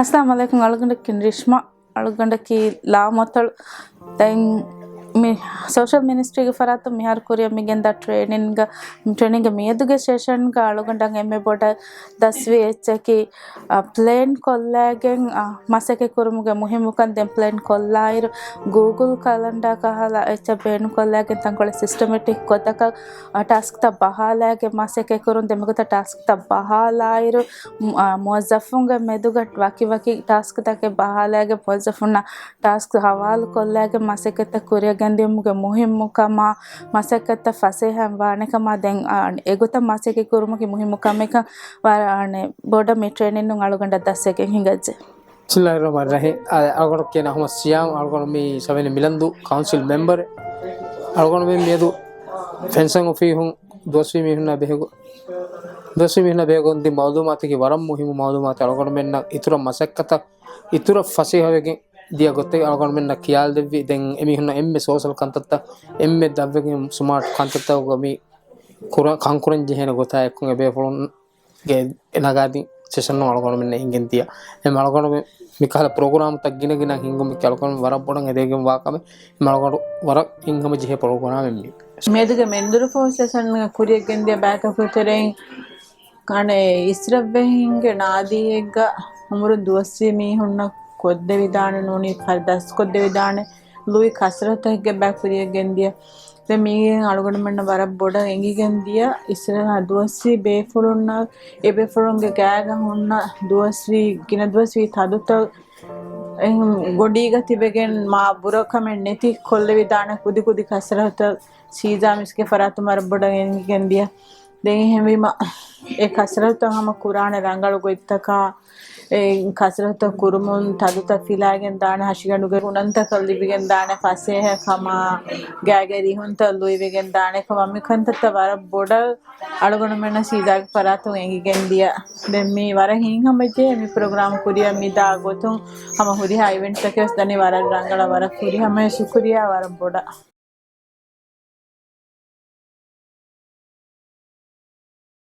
Assalamu alaikum alugandaki Rishma alugandaki Lamatal then me social ministry ge farata mihar kuriya migenda training ga meduge session ga alugandang emme boda dasvi echaki plane kollagen masake kurumuge muhimukan den plane kollair Google calendar kahala echa benu kollagen tankole systematic kodaka task ta bahalage masake kurun demugata task ta bahalair muwazzafunge meduga waki task take bahalage muwazzafuna task hawal kollage masake ta kuriya gandimuge muhimmukama masakata faseham wanekama den egota masake kurumuge muhimmukama eka warane boda me training nun aluganda dasseke hingajje Bismillahirrahmanirrahim. Algon kena Ahmad Siam, algon mi savene Milandu council member. Algon mi medu fencing ofi hun dosvi mi hunna behego di mawdumati ki waram muhimu mawdumati algon menna itura masakkata itura fasihawege dia gotte algon menna kiyal devvi den emi hunna emme social kantatta emme davvege smart kantatta gomi kankuran jehena gota ekkun ebe folon ge enagadi session no algon menna ingentia em algon mikala program taggina gina hingum kalkon warak bodan edegem wakame malgon warak hingam jehe program emmi meduge menduru fo session kuriye gendia back up tereng kane israbbe hinge naadi egga umuru duwasi mi hunna kodde vidane noni fardas kodde vidane lui kasrata egge back kuriye gendia de mi alugonu menna warak boda engi gendia isra duwasi be fulunna ebe fulunge gaga hunna duwasi gina duwasi taduta godiga tibegen ma burakamen neti kolle vidana kudi kasrata सीजा मिसके फरात मार बड़ा गेंदिया देंगे हम भी एक कसरत हम कुरान रंगल को इत्तका कसरत कुरुमुन तादु तफिलागें दाने हशिगंडुगे उनंत कल्ली बिगें दाने फासे है खमा गैगरी हुन तल्लुई बिगें दाने खमा मिखंत तवारा बड़ा अलगुन में न सीजा फरात होंगी गेंदिया देमी वारा हिंग हम बच्चे मी प्रोग्राम कुरिया मी दागो तो हम हुरी हा इवेंट तक उस दने वारा रंगला वारा कुरी हमें शुक्रिया वारा बड़ा